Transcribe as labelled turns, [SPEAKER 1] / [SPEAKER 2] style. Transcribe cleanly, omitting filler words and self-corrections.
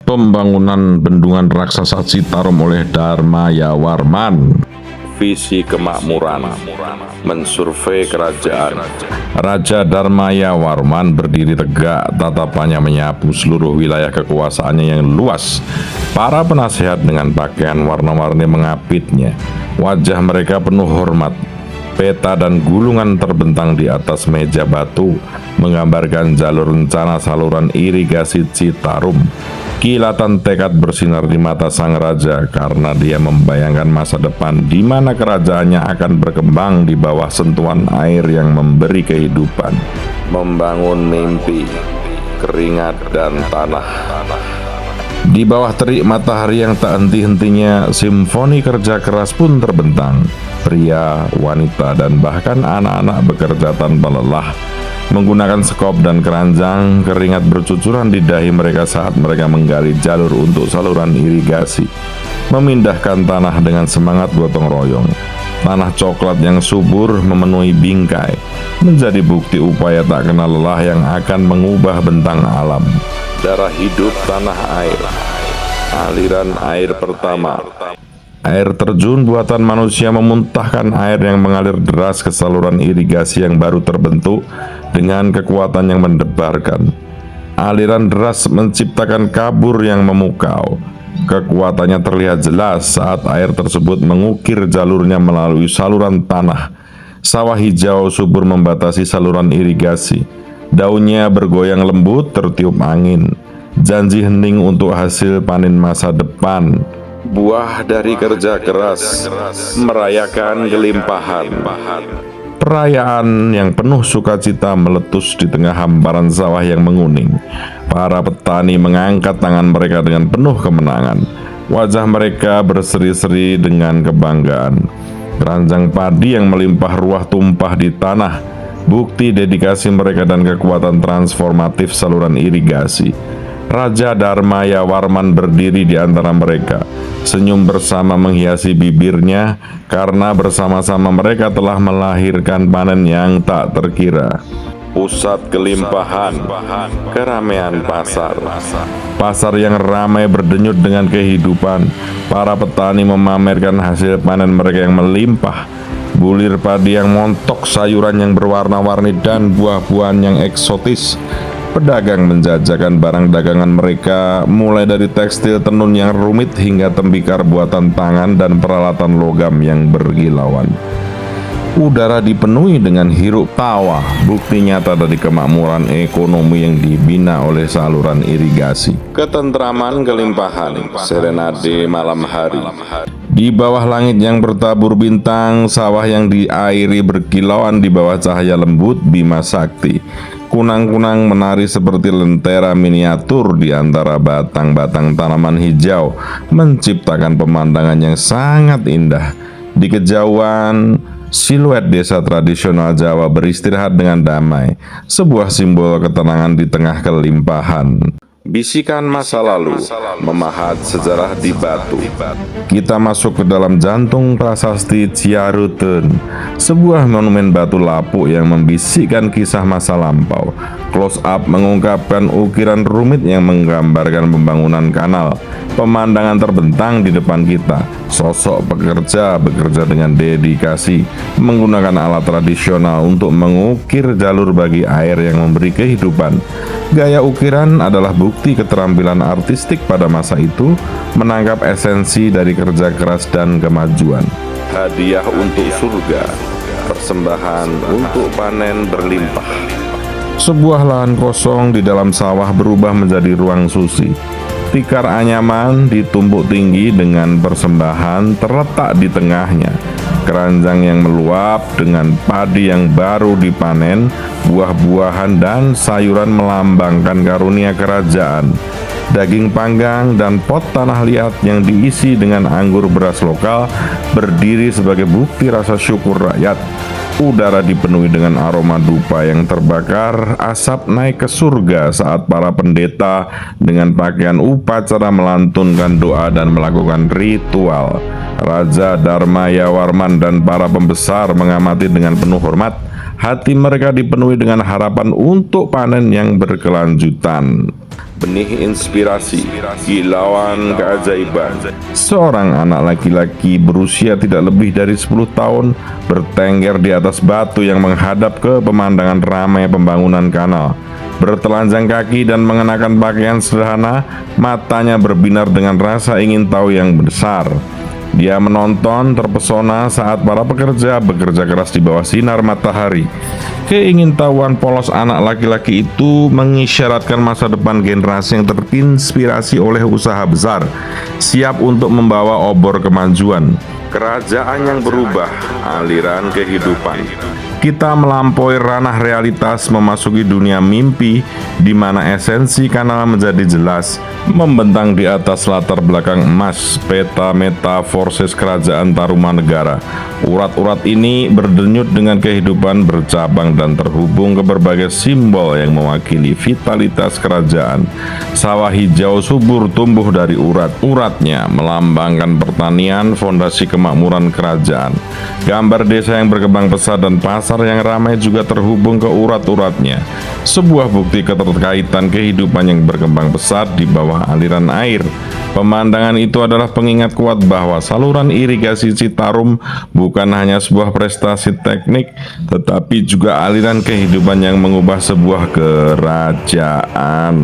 [SPEAKER 1] Pembangunan bendungan raksasa Citarum oleh Darmayawarman.
[SPEAKER 2] Visi kemakmuran, mensurvei kerajaan.
[SPEAKER 1] Raja Darmayawarman berdiri tegak, tatapannya menyapu seluruh wilayah kekuasaannya yang luas. Para penasehat dengan pakaian warna-warni mengapitnya. Wajah mereka penuh hormat. Peta dan gulungan terbentang di atas meja batu, menggambarkan jalur rencana saluran irigasi Citarum. Kilatan tekad bersinar di mata sang raja karena dia membayangkan masa depan di mana kerajaannya akan berkembang di bawah sentuhan air yang memberi kehidupan.
[SPEAKER 2] Membangun mimpi, keringat dan tanah.
[SPEAKER 1] Di bawah terik matahari yang tak henti-hentinya, simfoni kerja keras pun terbentang. Pria, wanita, dan bahkan anak-anak bekerja tanpa lelah. Menggunakan sekop dan keranjang, keringat bercucuran di dahi mereka saat mereka menggali jalur untuk saluran irigasi. Memindahkan tanah dengan semangat gotong royong. Tanah coklat yang subur memenuhi bingkai, menjadi bukti upaya tak kenal lelah yang akan mengubah bentang alam.
[SPEAKER 2] Darah hidup tanah air. Aliran air pertama.
[SPEAKER 1] Air terjun buatan manusia memuntahkan air yang mengalir deras ke saluran irigasi yang baru terbentuk dengan kekuatan yang mendebarkan. Aliran deras menciptakan kabur yang memukau. Kekuatannya terlihat jelas saat air tersebut mengukir jalurnya melalui saluran tanah. Sawah hijau subur membatasi saluran irigasi. Daunnya bergoyang lembut tertiup angin. Janji hening untuk hasil panen masa depan.
[SPEAKER 2] Buah dari kerja keras, merayakan kelimpahan.
[SPEAKER 1] Perayaan yang penuh sukacita meletus di tengah hamparan sawah yang menguning. Para petani mengangkat tangan mereka dengan penuh kemenangan. Wajah mereka berseri-seri dengan kebanggaan. Keranjang padi yang melimpah ruah tumpah di tanah, bukti dedikasi mereka dan kekuatan transformatif saluran irigasi. Raja Darmayawarman berdiri di antara mereka. Senyum bersama menghiasi bibirnya karena bersama-sama mereka telah melahirkan panen yang tak terkira.
[SPEAKER 2] Pusat kelimpahan, keramaian pasar.
[SPEAKER 1] Pasar yang ramai berdenyut dengan kehidupan. Para petani memamerkan hasil panen mereka yang melimpah. Bulir padi yang montok, sayuran yang berwarna-warni, dan buah-buahan yang eksotis. Pedagang menjajakan barang dagangan mereka, mulai dari tekstil tenun yang rumit hingga tembikar buatan tangan dan peralatan logam yang berkilauan. Udara dipenuhi dengan hiruk tawa, bukti nyata dari kemakmuran ekonomi yang dibina oleh saluran irigasi.
[SPEAKER 2] Ketentraman kelimpahan, serenade malam hari.
[SPEAKER 1] Di bawah langit yang bertabur bintang, sawah yang diairi berkilauan di bawah cahaya lembut Bima Sakti. Kunang-kunang menari seperti lentera miniatur di antara batang-batang tanaman hijau, menciptakan pemandangan yang sangat indah. Di kejauhan, siluet desa tradisional Jawa beristirahat dengan damai, sebuah simbol ketenangan di tengah kelimpahan.
[SPEAKER 2] Bisikan masa lalu, memahat sejarah di batu.
[SPEAKER 1] Kita masuk ke dalam jantung prasasti Ciarutun, sebuah monumen batu lapuk yang membisikkan kisah masa lampau. Close up mengungkapkan ukiran rumit yang menggambarkan pembangunan kanal. Pemandangan terbentang di depan kita. Sosok pekerja bekerja dengan dedikasi, menggunakan alat tradisional untuk mengukir jalur bagi air yang memberi kehidupan. Gaya ukiran adalah bukti keterampilan artistik pada masa itu, menangkap esensi dari kerja keras dan kemajuan.
[SPEAKER 2] Hadiah untuk surga, persembahan untuk panen berlimpah.
[SPEAKER 1] Sebuah lahan kosong di dalam sawah berubah menjadi ruang suci. Tikar anyaman ditumpuk tinggi dengan persembahan terletak di tengahnya. Keranjang yang meluap dengan padi yang baru dipanen, buah-buahan dan sayuran melambangkan karunia kerajaan. Daging panggang dan pot tanah liat yang diisi dengan anggur beras lokal berdiri sebagai bukti rasa syukur rakyat. Udara dipenuhi dengan aroma dupa yang terbakar, asap naik ke surga saat para pendeta dengan pakaian upacara melantunkan doa dan melakukan ritual. Raja Darmayawarman dan para pembesar mengamati dengan penuh hormat. Hati mereka dipenuhi dengan harapan untuk panen yang berkelanjutan.
[SPEAKER 2] benih inspirasi, kilauan keajaiban.
[SPEAKER 1] Seorang anak laki-laki berusia tidak lebih dari 10 tahun bertengger di atas batu yang menghadap ke pemandangan ramai pembangunan kanal. Bertelanjang kaki dan mengenakan pakaian sederhana, matanya berbinar dengan rasa ingin tahu yang besar. Dia menonton terpesona saat para pekerja bekerja keras di bawah sinar matahari. Keingintahuan polos anak laki-laki itu mengisyaratkan masa depan generasi yang terinspirasi oleh usaha besar, siap untuk membawa obor kemajuan.
[SPEAKER 2] Kerajaan yang berubah, aliran kehidupan.
[SPEAKER 1] Kita melampaui ranah realitas memasuki dunia mimpi di mana esensi kanal menjadi jelas, membentang di atas latar belakang emas, peta metaforsis kerajaan Tarumanegara. Urat-urat ini berdenyut dengan kehidupan bercabang dan terhubung ke berbagai simbol yang mewakili vitalitas kerajaan. Sawah hijau subur tumbuh dari urat-uratnya, melambangkan pertanian, fondasi kemakmuran kerajaan. Gambar desa yang berkembang pesat dan pasar yang ramai juga terhubung ke urat-uratnya. Sebuah bukti keterkaitan kehidupan yang berkembang pesat di bawah aliran air. Pemandangan itu adalah pengingat kuat bahwa saluran irigasi Citarum bukan hanya sebuah prestasi teknik, tetapi juga aliran kehidupan yang mengubah sebuah kerajaan.